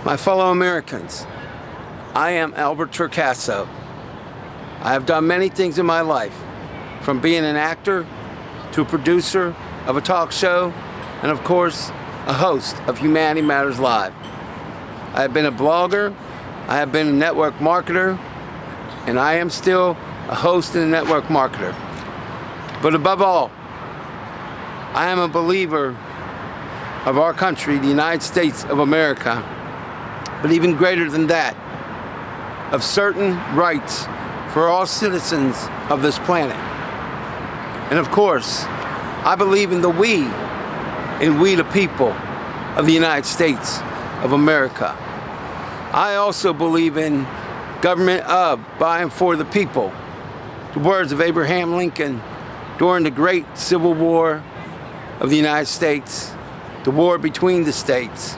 My fellow Americans, I am Albert Torcaso. I have done many things in my life, from being an actor to a producer of a talk show, and of course, a host of Humanity Matters Live. I have been a blogger, I have been a network marketer, and I am still a host and a network marketer. But above all, I am a believer of our country, the United States of America, but even greater than that, of certain rights for all citizens of this planet. And of course, I believe in we the people of the United States of America. I also believe in government of, by, and for the people. The words of Abraham Lincoln during the great Civil War of the United States, the war between the states.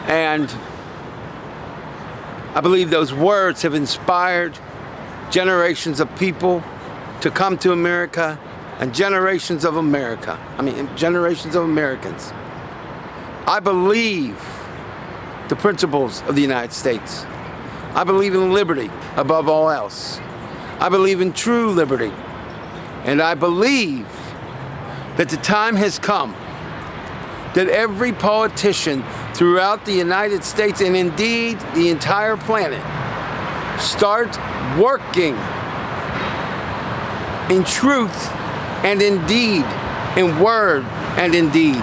And I believe those words have inspired generations of people to come to America and generations of Americans. I believe the principles of the United States. I believe in liberty above all else. I believe in true liberty. And I believe that the time has come that every politician throughout the United States, and indeed the entire planet, start working in truth and in deed, in word and in deed,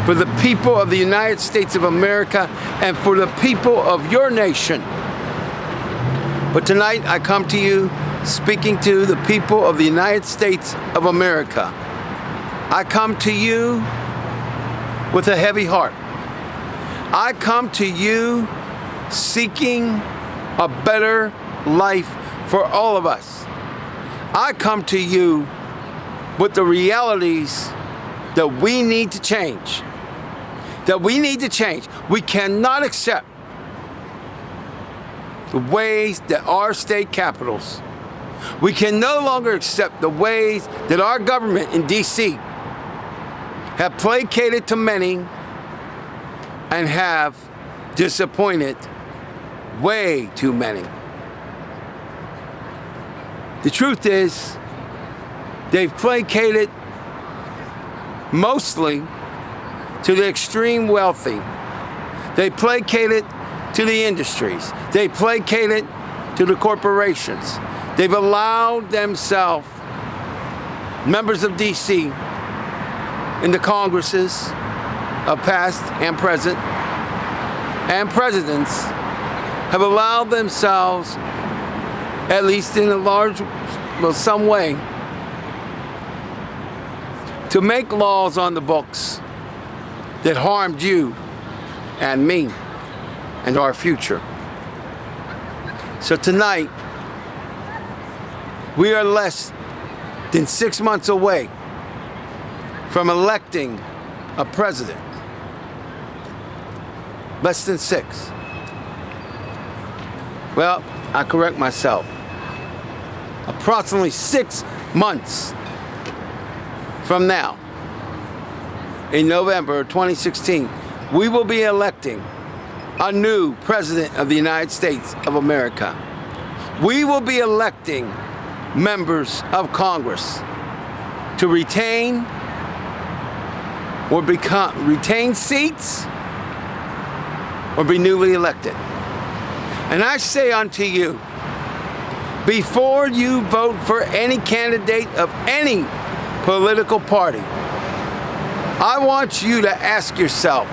for the people of the United States of America and for the people of your nation. But tonight I come to you speaking to the people of the United States of America. I come to you with a heavy heart. I come to you seeking a better life for all of us. I come to you with the realities that we need to change. We cannot accept the ways that our state capitals, we can no longer accept the ways that our government in D.C. have placated to many and have disappointed way too many. The truth is, they've placated mostly to the extreme wealthy. They placated to the industries. They placated to the corporations. They've allowed themselves, members of D.C., in the Congresses of past and present, and presidents, have allowed themselves, at least in some way, to make laws on the books that harmed you and me and our future. So tonight, we are less than 6 months away from electing a president. Less than 6. Well, I correct myself. Approximately 6 months from now, in November 2016, we will be electing a new president of the United States of America. We will be electing members of Congress to retain seats or be newly elected. And I say unto you, before you vote for any candidate of any political party, I want you to ask yourself,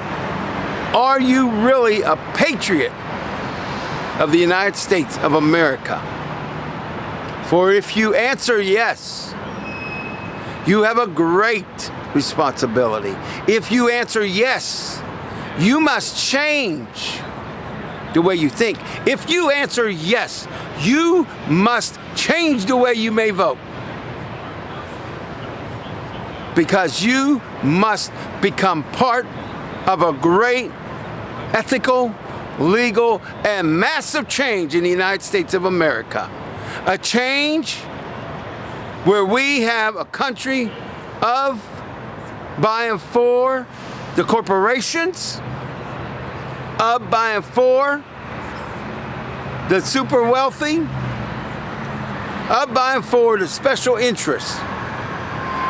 are you really a patriot of the United States of America? For if you answer yes, you have a great responsibility. If you answer yes, you must change the way you think. If you answer yes, you must change the way you may vote. Because you must become part of a great ethical, legal, and massive change in the United States of America. A change where we have a country of, by, and for the corporations, of by and for the super wealthy, of by and for the special interests.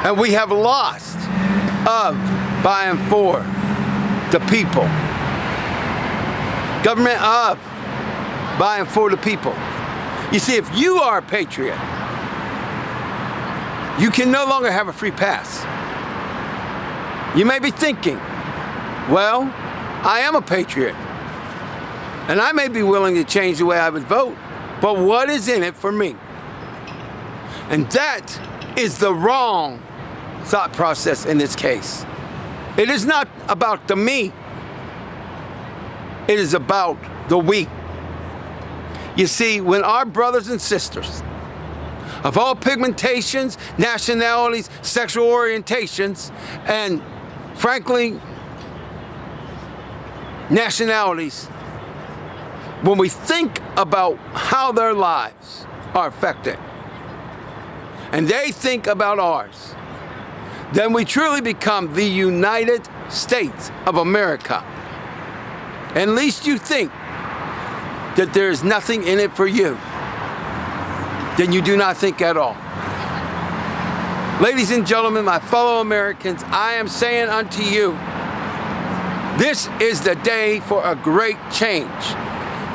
And we have lost of by and for the people. Government of by and for the people. You see, if you are a patriot, you can no longer have a free pass. You may be thinking, well, I am a patriot, and I may be willing to change the way I would vote, but what is in it for me? And that is the wrong thought process in this case. It is not about the me. It is about the we. You see, when our brothers and sisters of all pigmentations, nationalities, sexual orientations, and frankly, nationalities, when we think about how their lives are affected, and they think about ours, then we truly become the United States of America. At least you think that there is nothing in it for you, then you do not think at all. Ladies and gentlemen, my fellow Americans, I am saying unto you, this is the day for a great change.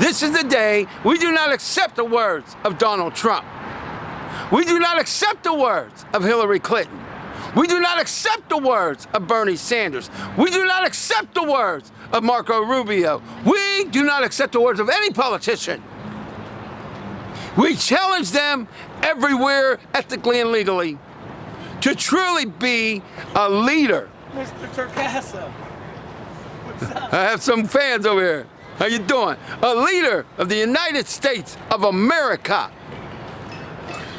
This is the day we do not accept the words of Donald Trump. We do not accept the words of Hillary Clinton. We do not accept the words of Bernie Sanders. We do not accept the words of Marco Rubio. We do not accept the words of any politician. We challenge them everywhere, ethically and legally, to truly be a leader. Mr. Torcaso, what's up? I have some fans over here. How you doing? A leader of the United States of America,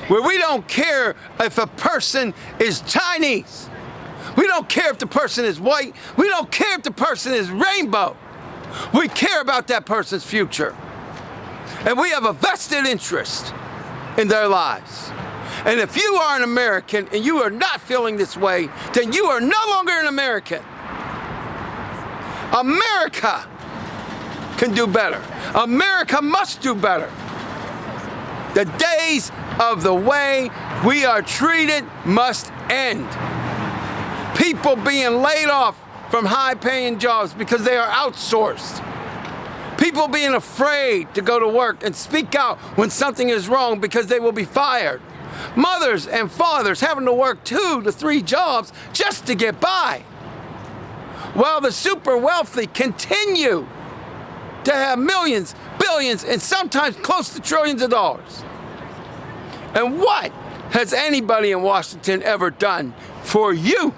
where we don't care if a person is Chinese. We don't care if the person is white. We don't care if the person is rainbow. We care about that person's future. And we have a vested interest in their lives. And if you are an American and you are not feeling this way, then you are no longer an American. America can do better. America must do better. The days of the way we are treated must end. People being laid off from high-paying jobs because they are outsourced. People being afraid to go to work and speak out when something is wrong because they will be fired. Mothers and fathers having to work 2 to 3 jobs just to get by. While the super wealthy continue to have millions, billions, and sometimes close to trillions of dollars. And what has anybody in Washington ever done for you?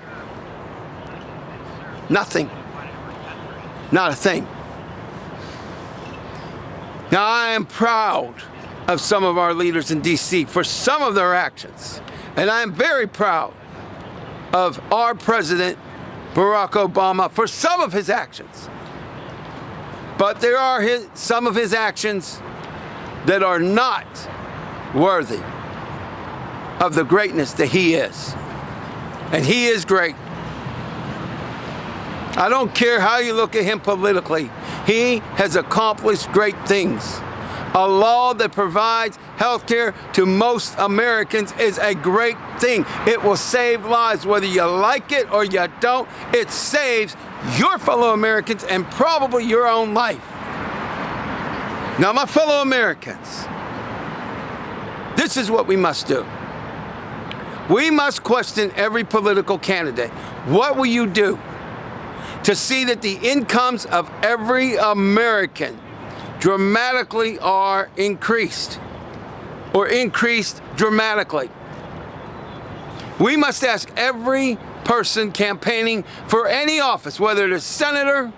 Nothing. Not a thing. Now, I am proud of some of our leaders in D.C. for some of their actions. And I am very proud of our president, Barack Obama, for some of his actions. But there are some of his actions that are not worthy of the greatness that he is. And he is great. I don't care how you look at him politically. He has accomplished great things. A law that provides health care to most Americans is a great thing. It will save lives, whether you like it or you don't. It saves your fellow Americans and probably your own life. Now, my fellow Americans, this is what we must do. We must question every political candidate. What will you do to see that the incomes of every American dramatically are increased or increased dramatically? We must ask every person campaigning for any office, whether it is senator,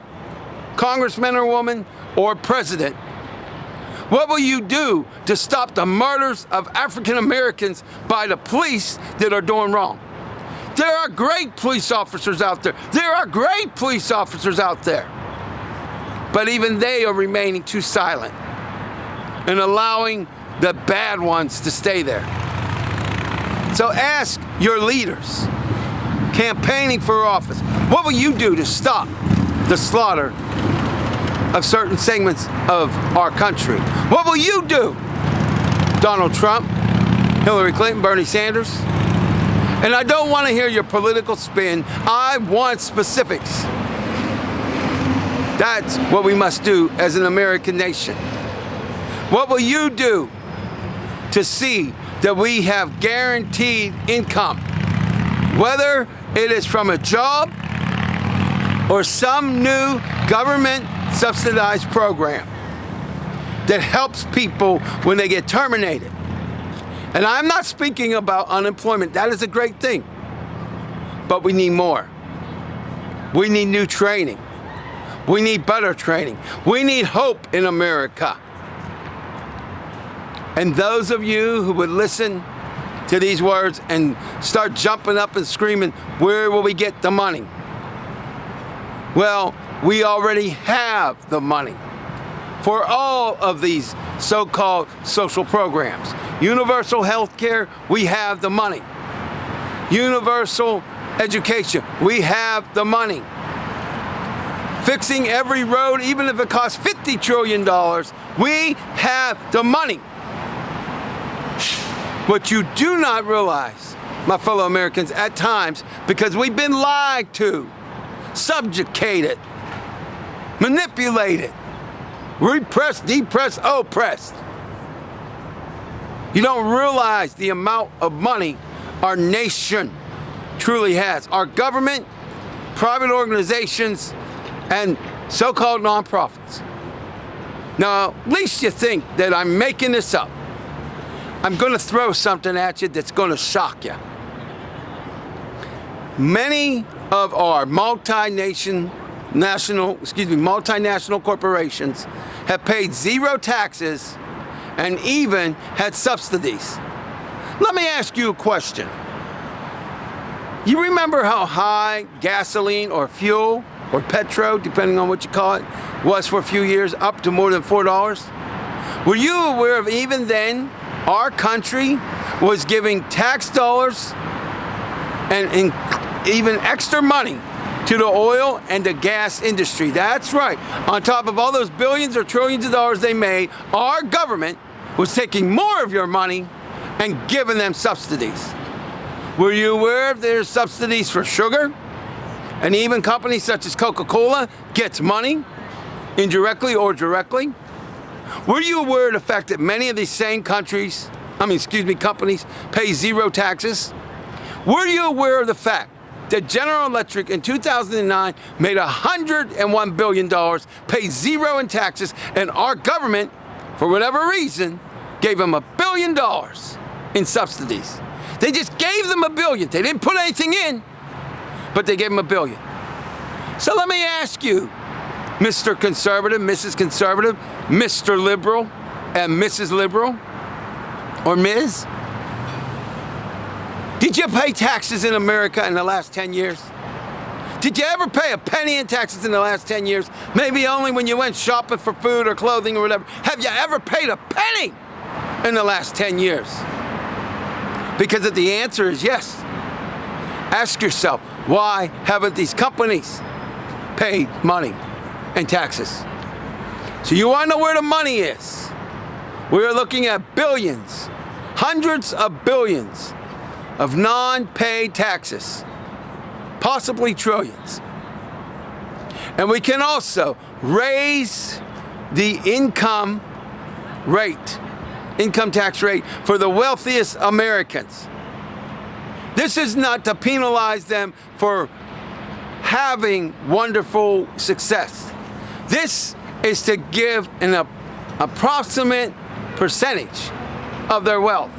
congressman or woman, or president, what will you do to stop the murders of African Americans by the police that are doing wrong? There are great police officers out there. There are great police officers out there. But even they are remaining too silent and allowing the bad ones to stay there. So ask your leaders campaigning for office, what will you do to stop the slaughter of certain segments of our country. What will you do? Donald Trump, Hillary Clinton, Bernie Sanders? And I don't want to hear your political spin. I want specifics. That's what we must do as an American nation. What will you do to see that we have guaranteed income, whether it is from a job or some new government subsidized program that helps people when they get terminated? And I'm not speaking about unemployment. That is a great thing. But we need more. We need new training. We need better training. We need hope in America. And those of you who would listen to these words and start jumping up and screaming, where will we get the money? Well, we already have the money for all of these so-called social programs. Universal health care, we have the money. Universal education, we have the money. Fixing every road, even if it costs $50 trillion, we have the money. What you do not realize, my fellow Americans, at times, because we've been lied to, subjugated, manipulated, repressed, depressed, oppressed. You don't realize the amount of money our nation truly has. Our government, private organizations, and so-called nonprofits. Now, at least you think that I'm making this up. I'm going to throw something at you that's going to shock you. Many of our multinational corporations have paid zero taxes and even had subsidies. Let me ask you a question. You remember how high gasoline or fuel or petro, depending on what you call it, was for a few years, up to more than $4? Were you aware of even then our country was giving tax dollars and even extra money to the oil and the gas industry? That's right. On top of all those billions or trillions of dollars they made, our government was taking more of your money and giving them subsidies. Were you aware of their subsidies for sugar? And even companies such as Coca-Cola gets money, indirectly or directly. Were you aware of the fact that many of these same companies pay zero taxes? Were you aware of the fact that General Electric in 2009 made $101 billion, paid zero in taxes, and our government, for whatever reason, gave them $1 billion in subsidies? They just gave them $1 billion. They didn't put anything in, but they gave them $1 billion. So let me ask you, Mr. Conservative, Mrs. Conservative, Mr. Liberal, and Mrs. Liberal, or Ms., did you pay taxes in America in the last 10 years? Did you ever pay a penny in taxes in the last 10 years? Maybe only when you went shopping for food or clothing or whatever. Have you ever paid a penny in the last 10 years? Because if the answer is yes, ask yourself, why haven't these companies paid money and taxes? So you want to know where the money is? We're looking at billions, hundreds of billions of non-paid taxes, possibly trillions. And we can also raise the income tax rate for the wealthiest Americans. This is not to penalize them for having wonderful success. This is to give an approximate percentage of their wealth.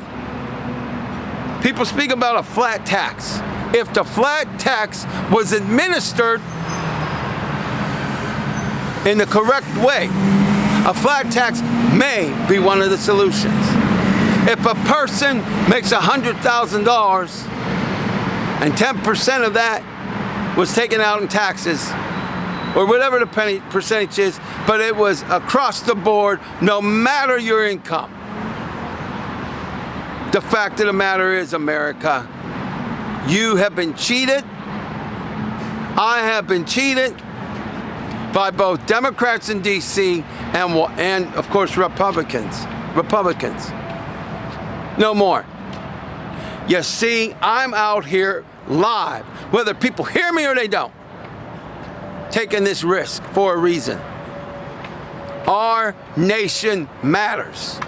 People speak about a flat tax. If the flat tax was administered in the correct way, a flat tax may be one of the solutions. If a person makes $100,000 and 10% of that was taken out in taxes, or whatever the percentage is, but it was across the board, no matter your income. The fact of the matter is, America, you have been cheated. I have been cheated. by both Democrats in D.C. and of course Republicans. No more. You see, I'm out here live, whether people hear me or they don't, taking this risk for a reason. Our nation matters.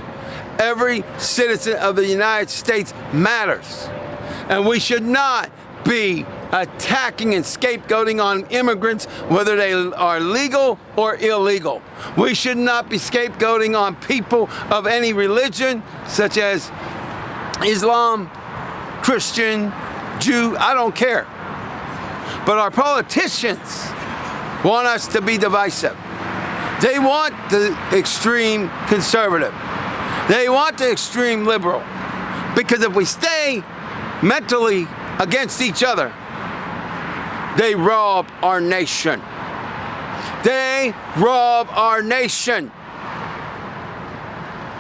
Every citizen of the United States matters. And we should not be attacking and scapegoating on immigrants, whether they are legal or illegal. We should not be scapegoating on people of any religion, such as Islam, Christian, Jew, I don't care. But our politicians want us to be divisive. They want the extreme conservative. They want the extreme liberal. Because if we stay mentally against each other, they rob our nation. They rob our nation.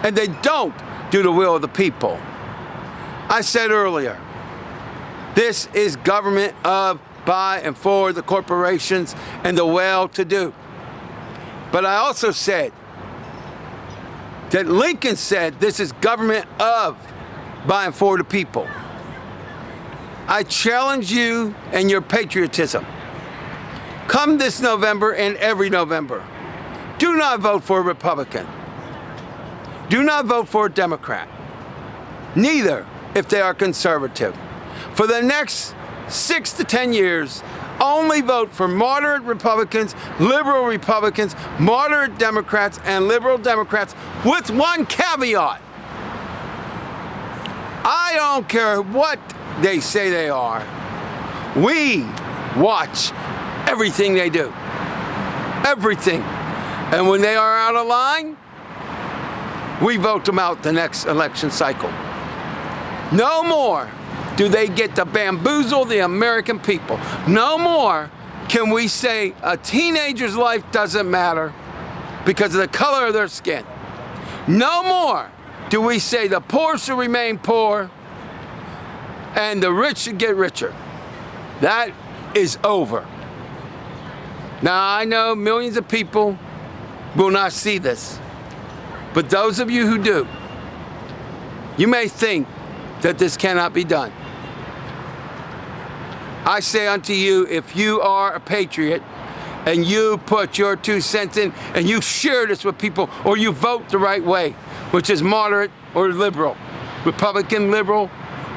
And they don't do the will of the people. I said earlier, this is government of, by, and for the corporations and the well-to-do. But I also said that Lincoln said this is government of, by, and for the people. I challenge you and your patriotism. Come this November and every November, do not vote for a Republican. Do not vote for a Democrat. Neither if they are conservative. For the next 6 to 10 years, only vote for moderate Republicans, liberal Republicans, moderate Democrats, and liberal Democrats, with one caveat. I don't care what they say they are. We watch everything they do. Everything. And when they are out of line, we vote them out the next election cycle. No more do they get to bamboozle the American people. No more can we say a teenager's life doesn't matter because of the color of their skin. No more do we say the poor should remain poor and the rich should get richer. That is over. Now, I know millions of people will not see this, but those of you who do, you may think that this cannot be done. I say unto you, if you are a patriot and you put your 2 cents in and you share this with people, or you vote the right way, which is moderate or liberal, Republican, liberal,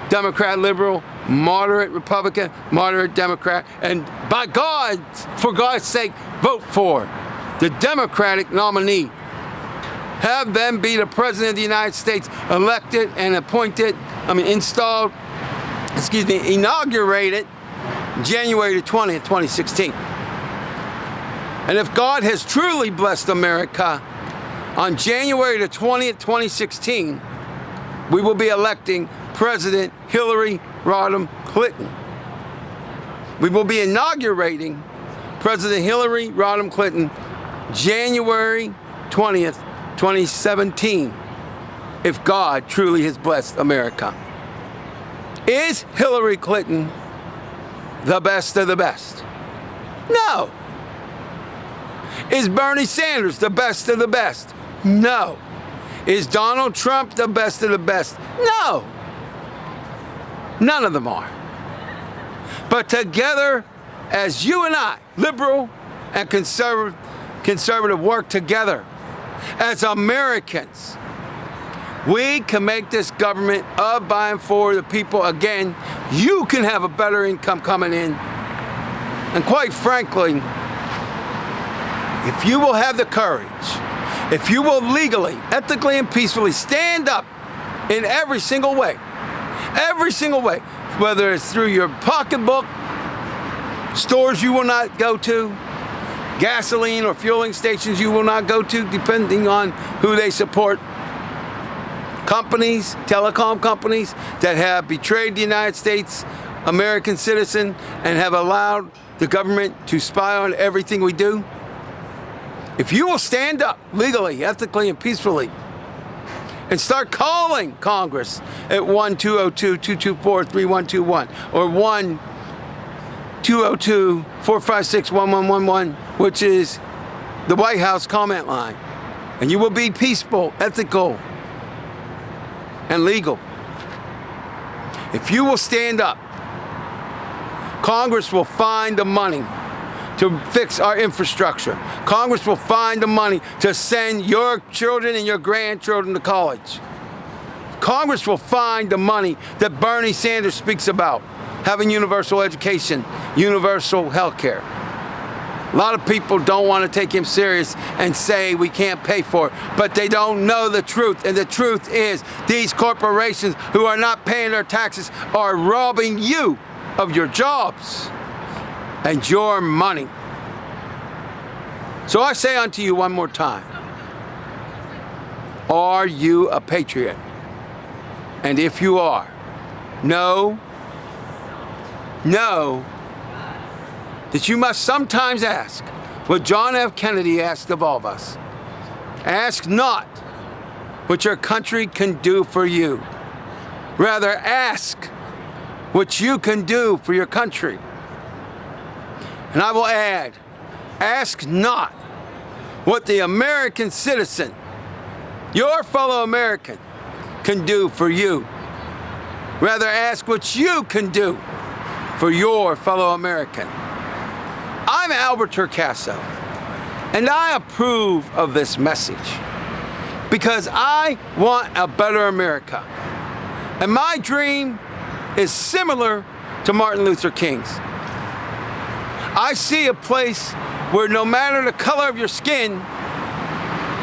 Democrat, liberal, moderate Republican, moderate Democrat, and by God, for God's sake, vote for the Democratic nominee. Have them be the President of the United States, elected and inaugurated January 20th, 2016. And if God has truly blessed America, on January 20th, 2016, we will be electing President Hillary Rodham Clinton. We will be inaugurating President Hillary Rodham Clinton January 20th, 2017, if God truly has blessed America. Is Hillary Clinton the best of the best? No. Is Bernie Sanders the best of the best? No. Is Donald Trump the best of the best? No. None of them are. But together, as you and I, liberal and conservative, work together as Americans, we can make this government of, by, and for the people again. You can have a better income coming in. And quite frankly, if you will have the courage, if you will legally, ethically, and peacefully stand up in every single way, whether it's through your pocketbook, stores you will not go to, gasoline or fueling stations you will not go to, depending on who they support, companies, telecom companies that have betrayed the United States, American citizen, and have allowed the government to spy on everything we do. If you will stand up legally, ethically, and peacefully, and start calling Congress at 1-202-224-3121 or 1-202-456-1111, which is the White House comment line. And you will be peaceful, ethical, and legal. If you will stand up, Congress will find the money to fix our infrastructure. Congress will find the money to send your children and your grandchildren to college. Congress will find the money that Bernie Sanders speaks about, having universal education, universal health care. A lot of people don't want to take him serious and say we can't pay for it, but they don't know the truth. And the truth is these corporations who are not paying their taxes are robbing you of your jobs and your money. So I say unto you one more time, are you a patriot? And if you are, know that you must sometimes ask what John F. Kennedy asked of all of us. Ask not what your country can do for you. Rather, ask what you can do for your country. And I will add, ask not what the American citizen, your fellow American, can do for you. Rather, ask what you can do for your fellow American. I'm Albert Torcaso, and I approve of this message because I want a better America. And my dream is similar to Martin Luther King's. I see a place where no matter the color of your skin,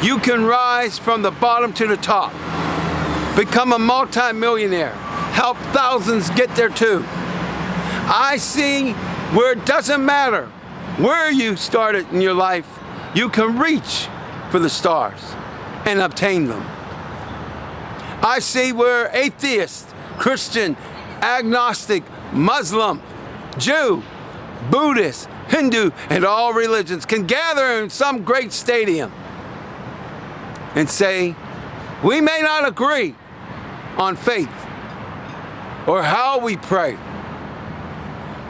you can rise from the bottom to the top, become a multi-millionaire, help thousands get there too. I see where it doesn't matter where you started in your life, you can reach for the stars and obtain them. I see where atheist, Christian, agnostic, Muslim, Jew, Buddhist, Hindu, and all religions can gather in some great stadium and say, we may not agree on faith or how we pray,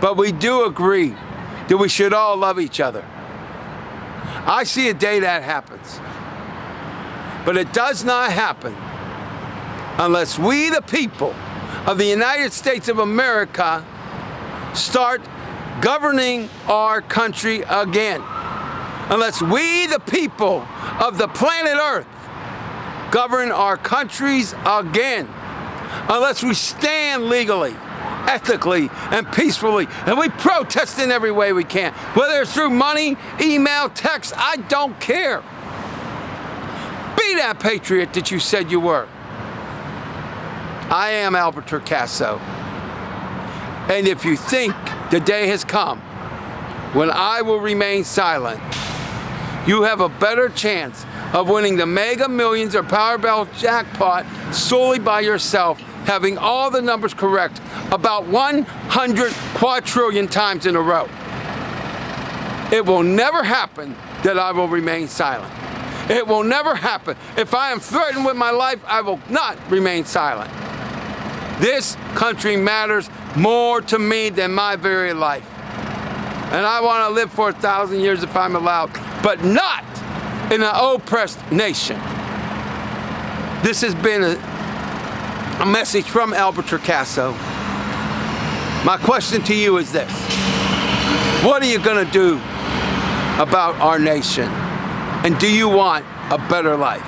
but we do agree that we should all love each other. I see a day that happens, but it does not happen unless we, the people of the United States of America, start governing our country again. Unless we, the people of the planet Earth, govern our countries again. Unless we stand legally, ethically, and peacefully, and we protest in every way we can, whether it's through money, email, text, I don't care. Be that patriot that you said you were. I am Albert Torcaso, and if you think the day has come when I will remain silent, you have a better chance of winning the Mega Millions or Powerball jackpot solely by yourself, having all the numbers correct about 100 quadrillion times in a row. It will never happen that I will remain silent. It will never happen. If I am threatened with my life, I will not remain silent. This country matters more to me than my very life. And I want to live for 1,000 years if I'm allowed, but not in an oppressed nation. This has been a message from Albert Torcaso. My question to you is this: what are you going to do about our nation? And do you want a better life?